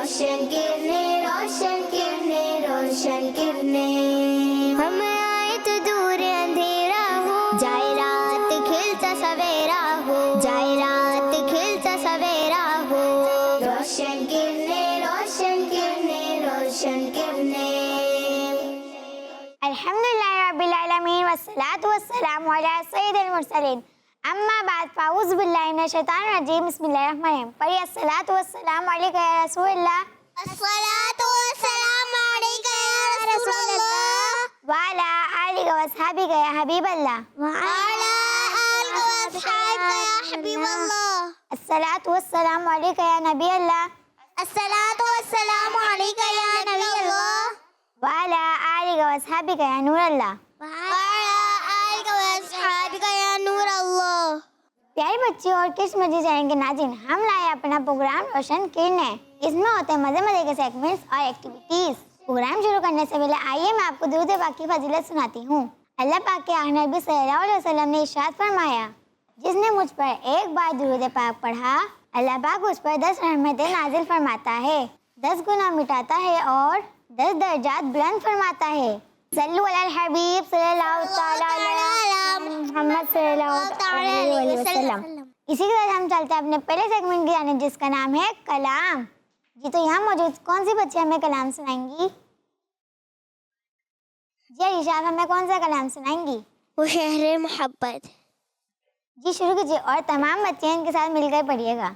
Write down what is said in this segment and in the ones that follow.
रोशन किरणें, रोशन किरणें, रोशन किरणें। हम आए तो दूर अंधेरा हो, जाए रात खिलता सवेरा हो, जाए रात खिलता सवेरा हो। रोशन किरणें, रोशन किरणें, रोशन किरणें। अल्हम्दुलिल्लाह रब्बिल आलमीन वस्सलातु वस्सलामु अला सय्यिदिल मुरसलीन। अम्मा बाद फ़ाऊज़ बिल्लाहि मिनश शैतानिर रजीम बिस्मिल्लाहिर रहमानिर रहीम। पढ़िए अस्सलातु वस्सलामु अलैका या रसूलल्लाह, अस्सलातु वस्सलामु अलैका या रसूलल्लाह व अला आलिहि व अस्हाबिका या हबीबल्लाह, व अला आलिहि व अस्हाबिका या हबीबल्लाह। अस्सलातु वस्सलामु अलैका या नबी अल्लाह, अस्सलातु वस्सलामु अलैका या नबी अल्लाह व अला आलिहि व अस्हाबिका या नूर अल्लाह। व अला आलिहि व अस्हाबिका या नूर अल्लाह। प्यारे बच्चे और किस मजे जाएंगे नाज़रीन, हम लाए अपना प्रोग्राम रोशन किरणें। इसमें होते हैं मजे मजे के सेगमेंट्स और एक्टिविटीज। प्रोग्राम शुरू करने से पहले आइए मैं आपको दुरूद पाक की फजीलत सुनाती हूँ। अल्लाह पाक के आने नबी सल्लल्लाहु अलैहि वसल्लम ने इरशाद फरमाया, जिसने मुझ पर एक बार दुरूद पाक पढ़ा, अल्लाह पाक उस पर 10 रहमतें नाजिल फरमाता है, 10 गुनाह मिटाता है और 10 दर्जात बुलंद फरमाता है। सल्लु अलल हबीब सल्लल्लाहु तआला अलैहि मुहम्मद सल्लल्लाहु अलैहि वसल्लम। इसी के साथ हम चलते हैं अपने पहले सेगमेंट की जानिब, जिसका नाम है कलाम। जी तो यहाँ मौजूद कौन सी बच्ची हमें कलाम सुनाएंगी? जी अरीशा, आप हमें कौन सा कलाम सुनाएंगी? वो शहर मोहब्बत। जी शुरू कीजिए और तमाम बच्चे इनके साथ मिलकर पढ़िएगा।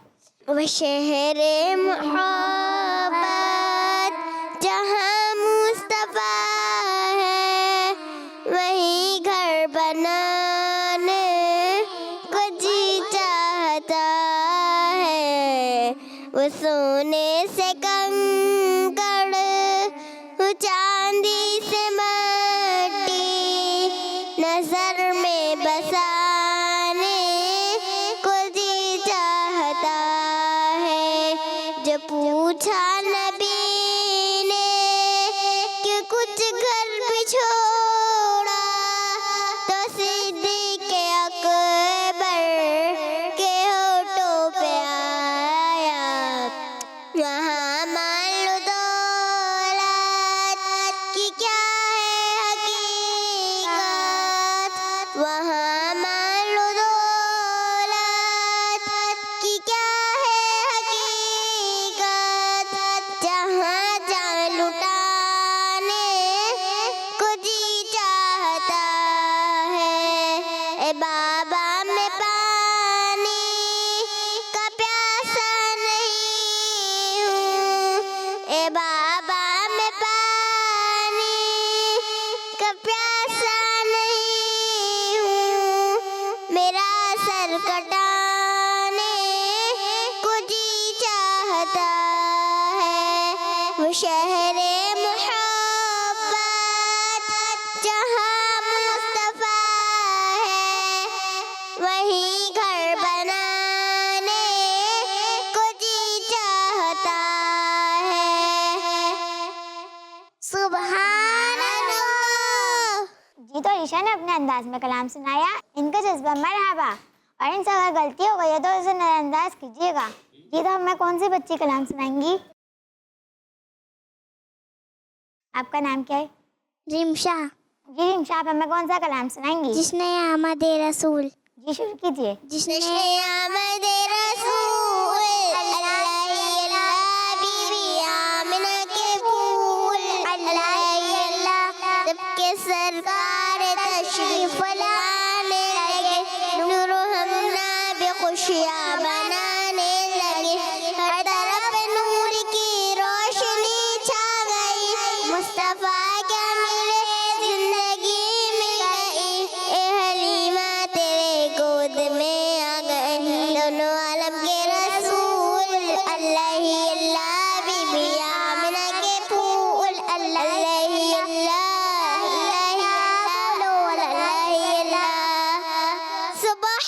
वो शहर मोहब्बत जहाँ मुस्तफा है, वहीं घर बनाने को जी चाहता है। वो सोने से कंकड़, वो चांदी से मट्टी, नजर में बसाने को जी चाहता है। जो पूछा नबी ने कि कुछ घर भी छोड़ा, तो सिद्दीक़ अकबर के होठों पे आया, वहाँ मान लो दौलत की क्या है हकीकत, वहाँ मान लो दौलत की क्या है हकीकत। जहाँ जान लुटाने को जी चाहता है। ए बाबा में पानी का प्यासा नहीं हूँ, ए बाबा में पानी का प्यासा नहीं हूँ, मेरा सर कटाने को जी चाहता है। वो शहर मोहब्बत जहाँ मुस्तफा है, वहीं घर बनाने को जी चाहता है। सुभान अल्लाह। जी तो अरीशा ने अपने अंदाज में कलाम सुनाया, इनका जज्बा मरहबा। और इनसे अगर गलती हो गई है तो इसे नजरअंदाज कीजिएगा। जी तो हमें कौन सी बच्ची कलाम सुनाएंगी? आपका नाम क्या है? रिमशा। जी रिमशा, आप हमें कौन सा कलाम सुनाएंगी? जिसने आमद रसूल। जी शुरू कीजिए। जिसने आमद रसूल, अल्लाह अल्लाह बीबी आमिना के फूल, अल्लाह अल्लाह सबके सरकार तशरीफ लाने लगे, नूर हमना बेखुशियाँ बनाने लगे। हर तरफ नूर की रोशनी छा गई, मुस्तफा क्या मिले जिंदगी मिल गई। ए हलीमा तेरे गोद में आ गए, दोनों आलम के रसूल, अल्लाह ही अल्लाह बीबी आमिना के फूल, अल्लाह ही अल्लाह, अल्लाह ही अल्लाह, अल्लाह ही अल्लाह। सुभान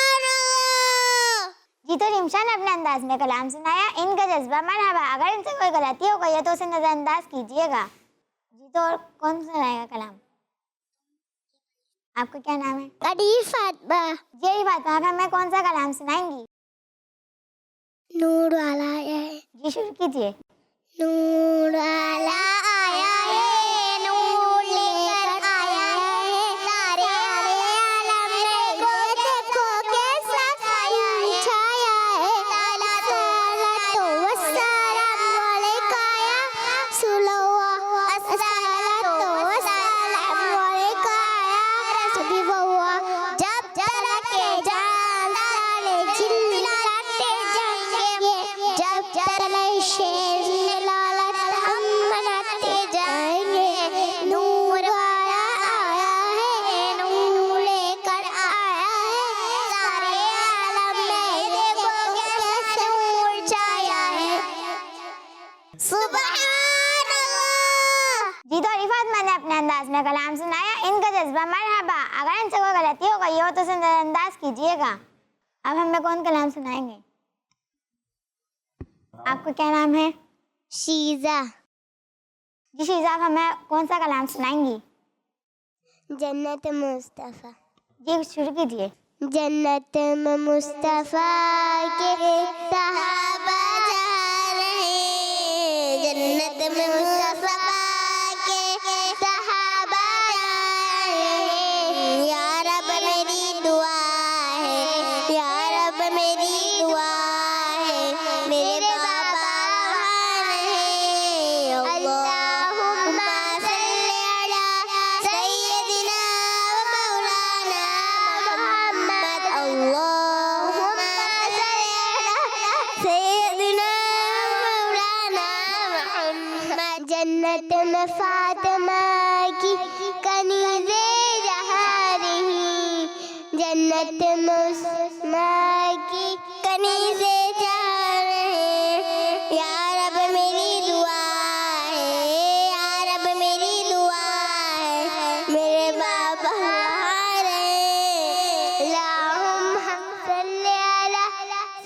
अल्लाह। जी तो रिमशा ने अपने अंदाज में कलाम सुनाया, इनका जज्बा मरहबा। अगर इनसे कोई गलती हो गई है तो उसे नजरअंदाज कीजिएगा। जी तो और कौन सुनाएगा कलाम? आपका क्या नाम है? अरीफ फातिमा। जी फातिमा, आप हमें कौन सा कलाम सुनाएंगी? नूर वाला आया है। जी शुरू कीजिए। नूर वाला आया है, नूर लेकर आया है, सारे आलम को देखो कैसा छाया है। सलातो वस्सलाम अलैका या सुलवा, सलातो वस्सलाम अलैका या रसूलल्लाह। जब तरके जान साले चिल्लाते जाएंगे, जब चले शेर लालत हम मनाते जाएंगे। नूर वाला आया है, नूर लेकर आया है, सारे आलम में देखो कैसे नूर छाया है। सुभान अल्लाह। जी तो रिफात मैंने अपने अंदाज में कलाम सुनाया, इनका जज्बा मरहबा। अगर इनसे कोई गलती हो गई हो तो उसे नजरअंदाज कीजिएगा। अब हमें कौन कलाम सुनाएंगे? आपका क्या नाम है? शीजा। जी शीजा, आप हमें कौन सा कलाम सुनाएंगी? जन्नत मुस्तफ़ा। जी शुरू कीजिए। जन्नत में मुस्तफ़ा के सहाबा जा रहे, जन्नत में मुस्तफ़ा के सहाबा जा रहे। या रब मेरी दुआ है, या रब मेरी दुआ है, मेरे बाबा रहे। अल्लाहुम्मा सल्ली अला सय्यदिना व मौलाना मुहम्मद। अल्लाहुम्मा सल्ली अला सय्यदिना व मौलाना मुहम्मद। जन्नत में फातिमा की कनीज़े जहाँ रही, जन्नत में उस्मा की कनीज़े जहाँ रहे। या रब मेरी दुआ है, या रब मेरी दुआ है, मेरे बाबा रहे। अल्लाहुम्मा सल्ली अला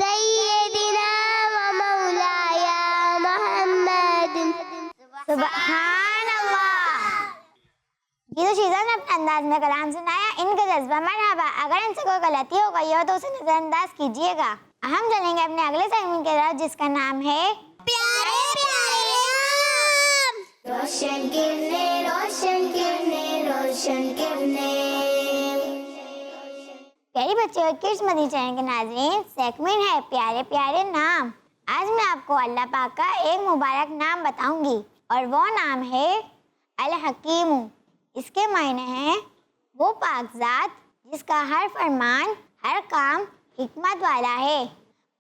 सय्यदिना व मौलाया मुहम्मद। सुभान अल्लाह। ये तो शीजा ने अपने अंदाज में कलाम सुनाया, इनका जज्बा मरहबा। अगर इनसे कोई गलती हो गई हो तो उसे नजरअंदाज कीजिएगा। हम चलेंगे अपने अगले सेगमेंट की तरफ, जिसका नाम है प्यारे प्यारे नाम। रोशन किरने, रोशन किरने, रोशन किरने। प्यारी बच्चों, किड्स मदनी चैनल के नाज़रीन, सेगमेंट है प्यारे प्यारे नाम। आज मैं आपको अल्लाह पाक का एक मुबारक नाम बताऊंगी और वो नाम है अल हकीम। इसके मायने हैं वो पाकज़ात जिसका हर फरमान हर काम हिकमत वाला है।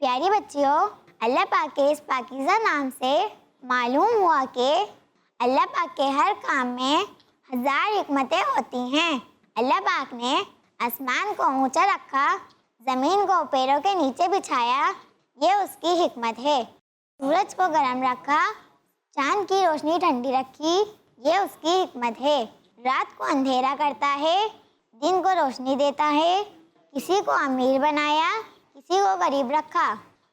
प्यारी बच्चियों, अल्लाह पाक के इस पाकीज़ा नाम से मालूम हुआ कि अल्लाह पाक के हर काम में 1000 हिकमतें होती हैं। अल्लाह पाक ने आसमान को ऊंचा रखा, ज़मीन को पैरों के नीचे बिछाया, ये उसकी हिकमत है। सूरज को गर्म रखा, चांद की रोशनी ठंडी रखी, ये उसकी हिकमत है। रात को अंधेरा करता है, दिन को रोशनी देता है। किसी को अमीर बनाया, किसी को गरीब रखा।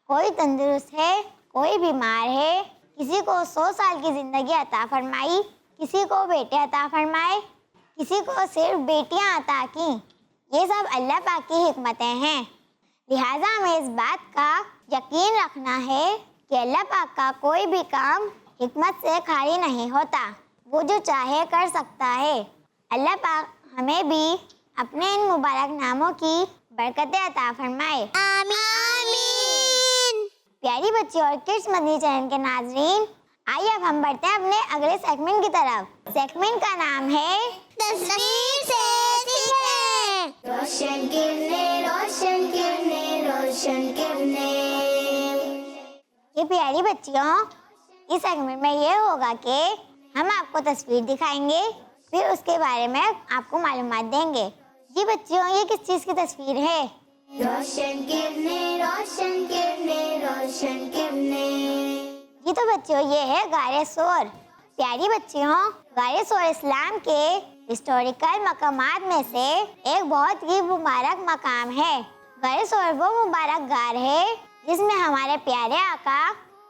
कोई तंदुरुस्त है, कोई बीमार है। किसी को 100 साल की ज़िंदगी अता फरमाई, किसी को बेटे अता फरमाए, किसी को सिर्फ बेटियां अता की। ये सब अल्लाह पाक की हिकमतें हैं। लिहाजा हमें इस बात का यकीन रखना है कि अल्लाह पाक का कोई भी काम हिकमत से खाली नहीं होता। वो जो चाहे कर सकता है। अल्लाह पाक हमें भी अपने इन मुबारक नामों की बरकतें अता फरमाए। आमीन। प्यारी बच्चियों और किड्स मदनी चैनल के नाजरीन, आइए अब हम बढ़ते हैं अपने अगले सेगमेंट की तरफ। सेगमेंट का नाम है तस्वीर से सीखें। रोशन किरने, रोशन किरने, रोशन किरने। ये प्यारी बच्चियों, इस सेगमेंट में ये होगा कि हम आपको तस्वीर दिखाएंगे, फिर उसके बारे में आपको मालूमात देंगे। जी बच्चियों, ये किस चीज़ की तस्वीर है? रोशन किरने, रोशन किरने, रोशन किरने। ये तो बच्चियों ये है गारे सोर। प्यारी बच्चियों, गारे सोर इस्लाम के हिस्टोरिकल मकामात में से एक बहुत ही मुबारक मकाम है। गारे सोर वो मुबारक गार है जिसमें हमारे प्यारे आका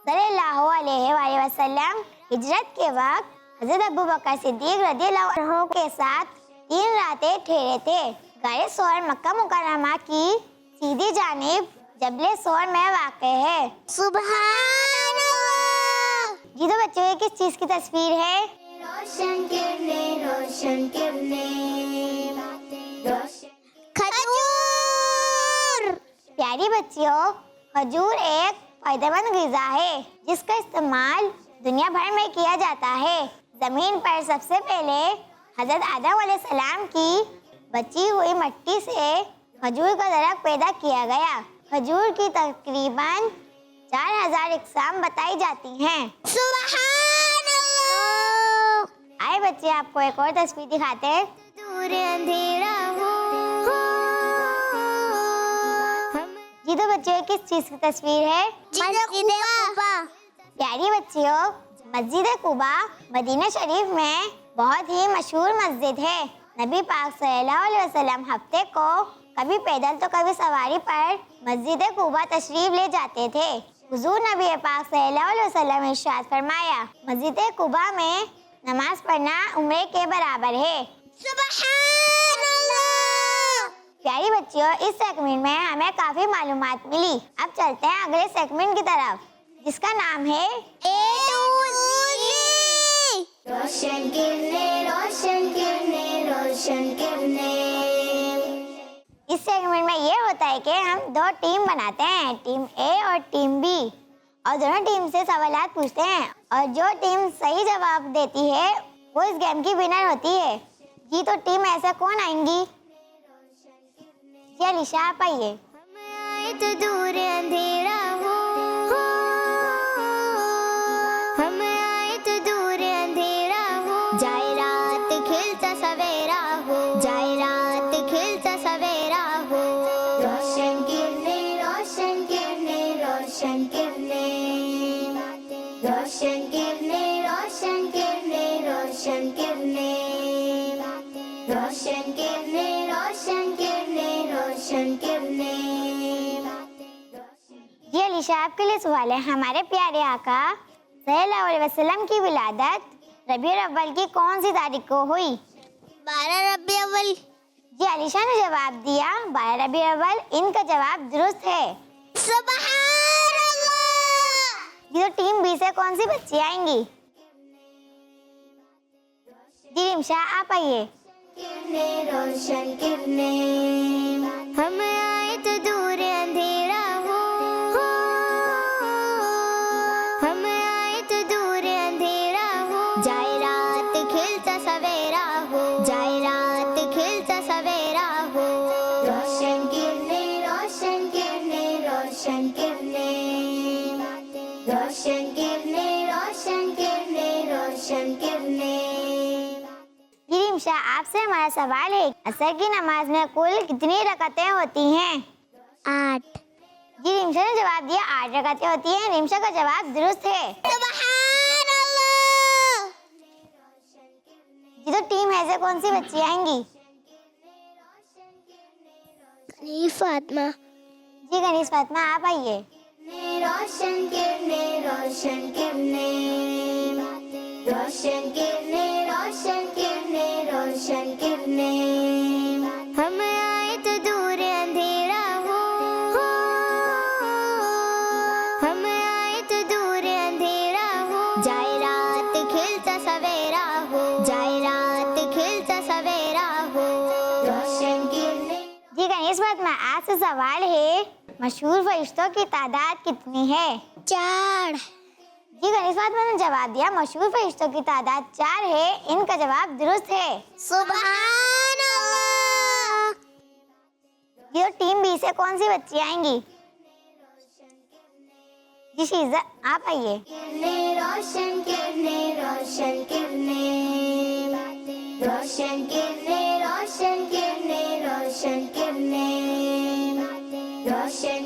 सल्लल्लाहु अलैहि वसल्लम हिजरत के वक्त हज़रत अबू बकर सिद्दीक रज़ियल्लाहु अन्हु के साथ 3 रातें ठहरे थे। गारे सोर मक्का मुकर्रमा की सीधी जानिब जबले सोर में वाक़ है। सुभान अल्लाह। जी तो बच्चों ये किस चीज की तस्वीर है? रोशन किरने, रोशन किरने, खजूर। प्यारी बच्चियों, खजूर एक फायदेमंद ग़िज़ा है जिसका इस्तेमाल दुनिया भर में किया जाता है। जमीन पर सबसे पहले हजरत आदम अलैहिस्सलाम की बची हुई मिट्टी से खजूर का दरख्त पैदा किया गया। खजूर की तकरीबन 4000 इकसाम बताई जाती हैं। सुभान अल्लाह। आए बच्चे आपको एक और तस्वीर दिखाते हैं। दूर अंधेरा हो। जी तो बच्चों ये किस चीज की तस्वीर है? मस्जिद कुबा। प्यारी बच्चियों, मस्जिद कुबा मदीना शरीफ में बहुत ही मशहूर मस्जिद है। नबी पाक सल्लल्लाहु अलैहि वसल्लम हफ्ते को कभी पैदल तो कभी सवारी पर मस्जिद कुबा तशरीफ ले जाते थे। हुजूर नबी पाक सल्लल्लाहु अलैहि वसल्लम ने इरशाद फरमाया, मस्जिद कुबा में नमाज पढ़ना उम्रे के बराबर है। सुभान अल्लाह। प्यारी बच्चियों, इस सेगमेंट में हमें काफी मालूमात मिली। अब चलते हैं अगले सेगमेंट की तरफ जिसका नाम है A to Z। रोशन किरने, रोशन किरने, रोशन किरने। इस सेगमेंट में ये होता है कि हम दो टीम बनाते हैं, टीम ए और टीम बी, और दोनों टीम से सवालात पूछते हैं और जो टीम सही जवाब देती है वो इस गेम की विनर होती है। जी तो टीम ऐसे कौन आएंगी? जी अलीशा आप आइए। हम आए तो दूर अंधेरा हो। हम आए तो दूर अंधेरा हो। जाए रात खिलता सवेरा हो। जाए रात खिलता सवेरा हो। रोशन किरने, रोशन किरने, रोशन किरने, रोशन किरने, रोशन किरने, रोशन किरने, रोशन किरने, रोशन किरने, रोशन किरने। जी अलीशा आपके लिए सवाल है, हमारे प्यारे आका सल्लल्लाहु अलैहि वसल्लम की विलादत रबीउल अव्वल की कौन सी तारीख को हुई? 12 रबीउल अव्वल। जी अलीशा ने जवाब दिया 12 रबीउल अव्वल। इनका जवाब दुरुस्त है। सुभान अल्लाह। जी तो टीम बी से कौन सी बच्ची आएंगी? जी रिमशा आप आइए। किरने, रोशन किरने, हम आए तो दूर अंधेरा हो। हम आए तो दूर अंधेरा हो। जाए रात खिलता सवेरा हो। जाए रात खिलता सवेरा हो। रोशन किरने, रोशन किरने, रोशन किरने, रोशन किरने, रोशन किरने, रोशन किरने। जी रिमशा आपसे हमारा सवाल है, असर की नमाज में कुल कितनी रकातें होती हैं? 8। जी रिमशा ने जवाब दिया 8 रकातें होती हैं। रिमशा का जवाब दुरुस्त है। सुभान अल्लाह। जी तो टीम है से कौन सी बच्ची आएंगी? कनीज फातिमा। जी गनीस फातिमा आप आइए। रोशन किरने, रोशन किरने, रोशन किरने, रोशन किरने, रोशन किरने, हम आए तो दूर अंधेरा हो। हम आए तो दूर अंधेरा हो। जाए रात खिलता सवेरा हो। जाए रात खिलता सवेरा हो। रोशन किरने। जी गनीस फातिमा आपसे सवाल है, मशहूर फरिश्तों की तादाद कितनी है? 4। जी गनीस फातिमा ने जवाब दिया मशहूर फरिश्तों की तादाद 4 है। इनका जवाब दुरुस्त है। सुभान अल्लाह। जी तो टीम बी से कौन सी बच्ची आएंगी? जी शीजा आप आइए। किरने, रोशन किरने, रोशन किरने, रोशन किरने, रोशन किरने, रोशन किरने, रोशन किरने, रोशन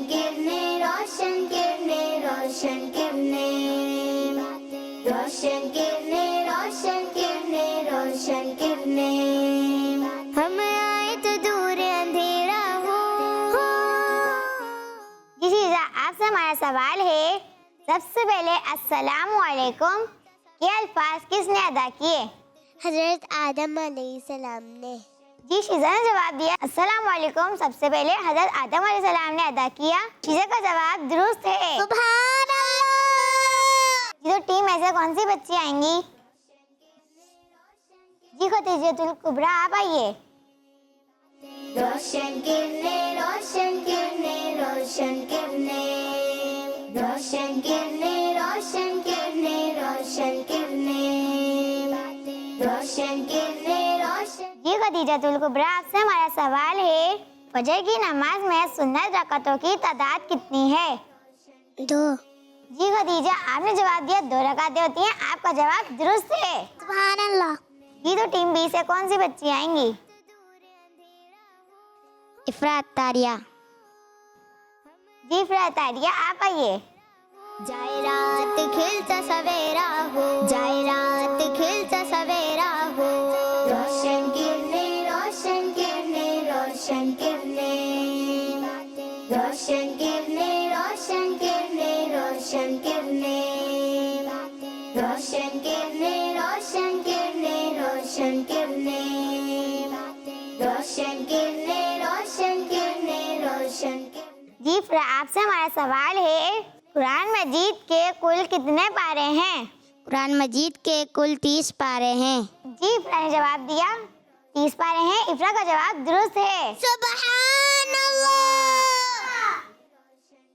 किरने, रोशन किरने, रोशन किरने, रोशन किरने, रोशन किरने, हम आए तो दूर अंधेरा हो। जी शीजा आपसे हमारा सवाल है, सबसे पहले अस्सलामु अलैकुम के अल्फाज किसने अदा किए? हजरत आदम अलैहिस्सलाम ने। जी शीजा ने जवाब दिया अस्सलाम वालेकुम। सबसे पहले हजरत आदम अलैहिस्सलाम ने अदा किया। शीजा का जवाब दुरुस्त है। सुभान अल्लाह। जी तो टीम ऐसे कौन सी बच्ची आएंगी? जी खदीजतुल कुबरा आप आइए। रोशन किरने रोशन किरने रोशन किरने रोशन किरने रोशन किरने रोशन किरने रोशन किरने रोशन। जी खदीजतुल कुबरा आपसे हमारा सवाल है फजर की नमाज में सुन्नत रकातों की तादाद कितनी है? 2। जी खदीजा आपने जवाब दिया 2 रकातें होती हैं। आपका जवाब दुरुस्त है। सुभान अल्लाह। जी तो टीम बी से कौन सी बच्ची आएंगी? इफरात तारिया। जी इफरात तारिया आप आइए। जाए रात खिलता सवेरा हो जाए रात खिलता सवेरा हो रोशन किरने रोशन किरने रोशन किरने रोशन किरने रोशन किरने रोशन किरने रोशन किरने रोशन किरने रोशन किरने रोशन किरने रोशन किरने रोशन किरने। जी आपसे हमारा सवाल है कुरान मजीद के कुल कितने पारे हैं? कुरान मजीद के कुल 30 पारे हैं। जी इफ्रा ने जवाब दिया 30 पारे हैं। इफ्रा का जवाब दुरुस्त है। सुभान अल्लाह।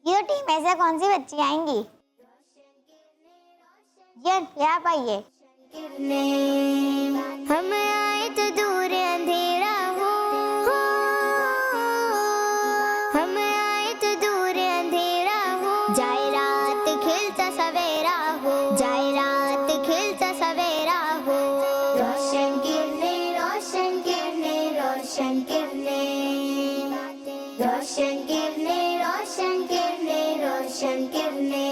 ये टीम में से कौन सी बच्ची आएंगी? ये आप आइए। हम आए तो दूर अंधेरा हो हम आए तो दूर अंधेरा हो जाए रात खिलता सवेरा हो जाए रात खिलता सवेरा हो रोशन किरने रोशन किरने रोशन किरने रोशन किरने रोशन किरने रोशन किरने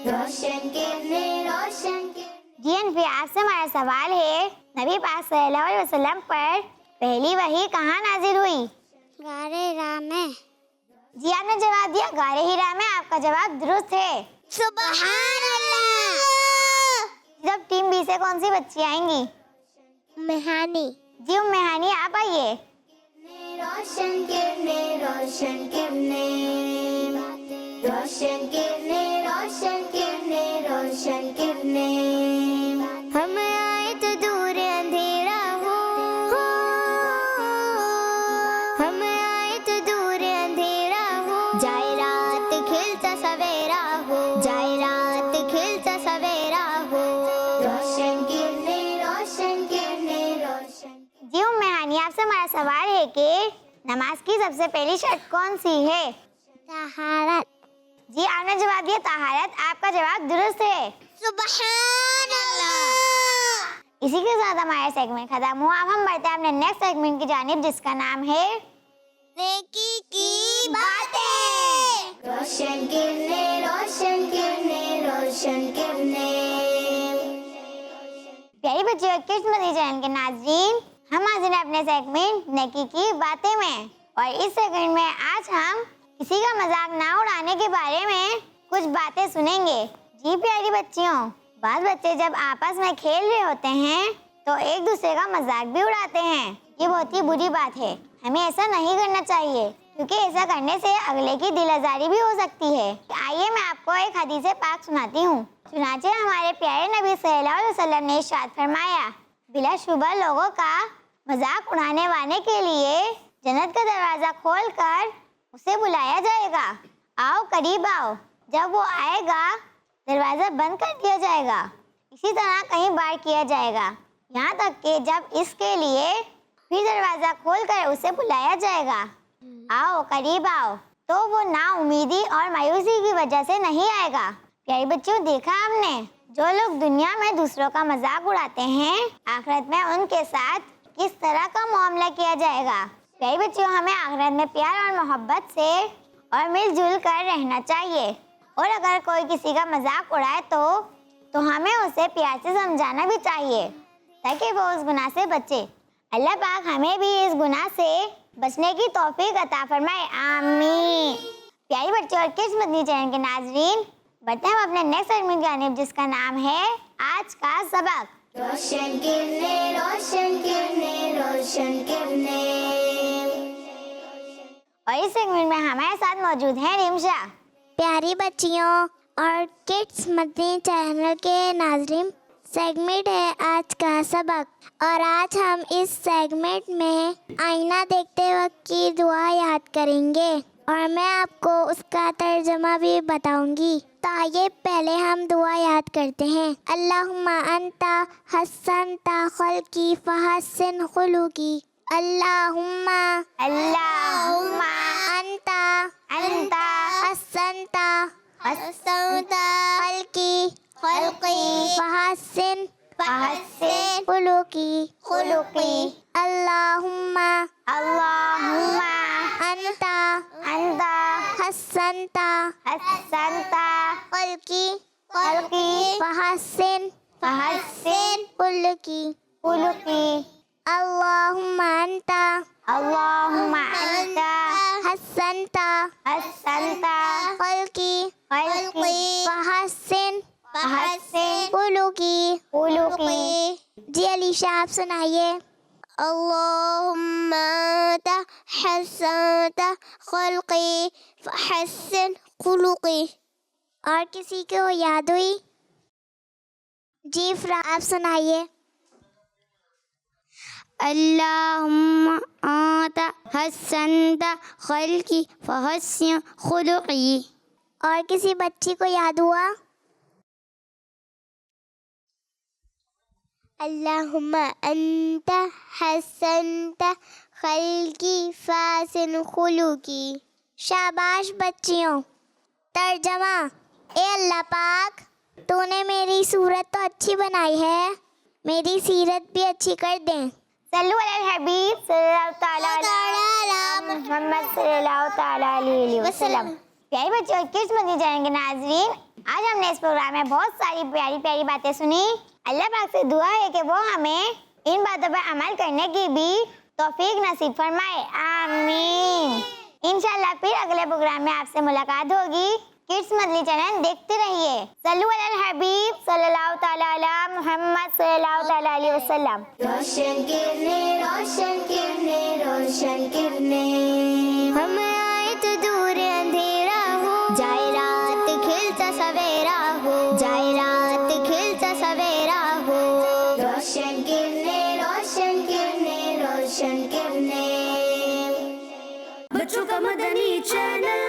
रोशन किरने रोशन किरने। जी फिर आपसे हमारा सवाल है नबी पाक सल्लल्लाहु अलैहि वसल्लम पर पहली वही कहाँ नाजिल हुई? गारे हिरा में। जी आपने जवाब दिया गारे हिरा में। आपका जवाब दुरुस्त है। सुभान अल्लाह। जब टीम बी से कौन सी बच्ची आएंगी? मेहानी। जी मेहानी आप आइए। रोशन किरने रोशन किरने रोशन किरने रोशन किरने रोशन किरने हम आए तो दूर अंधेरा हो हम आए तो दूर अंधेरा हो जाए रात खिलता सवेरा हो जाए रात खिलता सवेरा हो रोशन किरने रोशन किरने रोशन। जी मेहानी आपसे हमारा सवाल है कि नमाज की सबसे पहली शर्त कौन सी है? तहारत। जी आपने जवाब दिया तहारत। आपका जवाब दुरुस्त है। सुभान अल्लाह। इसी के साथ हमारा सेगमेंट खत्म हुआ। अब हम बढ़ते हैं अपने नेक्स्ट सेगमेंट की जानिब जिसका नाम है नेकी की बातें। रोशन किरने रोशन किरने रोशन किरने। प्यारी बच्चियों किस्मती चैनल के नाज़रीन हम हाजिर हैं अपने सेगमेंट नेकी की बातें में। और इस सेगमेंट में आज हम किसी का मजाक ना उड़ाने के बारे में कुछ बातें सुनेंगे। जी प्यारी बच्चियों बाद बच्चे जब आपस में खेल रहे होते हैं तो एक दूसरे का मजाक भी उड़ाते हैं। ये बहुत ही बुरी बात है। हमें ऐसा नहीं करना चाहिए क्योंकि ऐसा करने से अगले की दिल आज़ारी भी हो सकती है। आइए मैं आपको एक हदीस पाक सुनाती हूँ। चुनाचे हमारे प्यारे नबी सल्लल्लाहु अलैहि वसल्लम ने इरशाद फरमाया बिलाशुबह लोगों का मजाक उड़ाने वाले के लिए जन्नत का दरवाजा खोलकर उसे बुलाया जाएगा। आओ करीब आओ। जब वो आएगा दरवाजा बंद कर दिया जाएगा। इसी तरह कई बार किया जाएगा यहाँ तक कि जब इसके लिए फिर दरवाजा खोलकर उसे बुलाया जाएगा आओ करीब आओ तो वो नाउमीदी और मायूसी की वजह से नहीं आएगा। प्यारे बच्चों देखा हमने जो लोग दुनिया में दूसरों का मजाक उड़ाते हैं आखिरत में उनके साथ किस तरह का मामला किया जाएगा। प्यारे बच्चों हमें आखिरत में प्यार और मोहब्बत से और मिलजुल कर रहना चाहिए। और अगर कोई किसी का मजाक उड़ाए तो हमें उसे प्यार से समझाना भी चाहिए ताकि वो उस गुनाह से बचे। अल्लाह पाक हमें भी इस गुनाह से बचने की तौफीक अता फरमाए आमीन। प्यारी बच्चों और किस्मती चैनल के नाजरीन बढ़ते हैं हम अपने नेक्स्ट सेगमेंट की जानिब जिसका नाम है आज का सबक। रोशन किरणें, रोशन किरणें, रोशन किरणें। और इस सेगमेंट में हमारे साथ मौजूद हैं रिमशा। प्यारी बच्चियों और किड्स मदनी चैनल के नाज़रीन, सेगमेंट है आज का सबक और आज हम इस सेगमेंट में आईना देखते वक्त की दुआ याद करेंगे और मैं आपको उसका तर्जमा भी बताऊंगी। तो आइए पहले हम दुआ याद करते हैं। अल्लाहुम्मा अंता हस्सनता खल्की फहस्सिन खुलुकी। अल्लाहुम्मा अल्लाहुम्मा अंता अंता हस्सनता हस्सनता खल्की फहस्सिन फहस्सिन खुलुकी। अल्लाहुम्मा अंता अंता हस्सनता हस्सनता खल्की फहस्सिन खुलुकी। अल्लाहुम्मा अंता हस्सनता खल्की फहस्सिन खुलुकी। जी अलीशा, आप सुनाइए। अल्लाहुम्मा अंता हस्सनता खल्की फहस्सिन खुलुकी। और किसी को याद हुई? जी फ्रा, आप सुनाइए। अल्लाहुम्मा अंता हस्सनता खल्की फहस्सिन खुलुकी। और किसी बच्ची को याद हुआ? अल्लाहुम्मा अंता हस्सनता खल्की फहस्सिन खुलुकी। शाबाश बच्चियों। तर्जमा। ए अल्लाह पाक, तूने मेरी सूरत तो अच्छी बनाई है, मेरी सीरत भी अच्छी कर दे। सल्लु अलल हबीब सल्लल्लाहु तआला अला मुहम्मद सल्लल्लाहु तआला अलैहि वसल्लम। प्यारे बच्चों और किड्स मदनी चैनल के नाज़रीन, आज हमने इस प्रोग्राम में बहुत सारी प्यारी प्यारी बातें सुनी। अल्लाह पाक से दुआ है कि वो हमें इन बातों पर अमल करने की भी तौफीक नसीब फरमाए। आमीन। इंशाल्लाह फिर अगले प्रोग्राम में आपसे मुलाकात होगी। किड्स मदनी चैनल देखते रहिए। सल्लु अलल हबीब सल्लल्लाहु तआला अला मुहम्मद सल्लल्लाहु तआला अलैहि वसल्लम। रोशन किरणें, रोशन किरणें, रोशन किरणें। हम आए तो दूर अंधेरा हो, जाए रात खिलता सवेरा हो, जाए रात खिलता सवेरा हो। रोशन किरणें, रोशन किरणें, रोशन किरणें। बच्चों का मदनी चैनल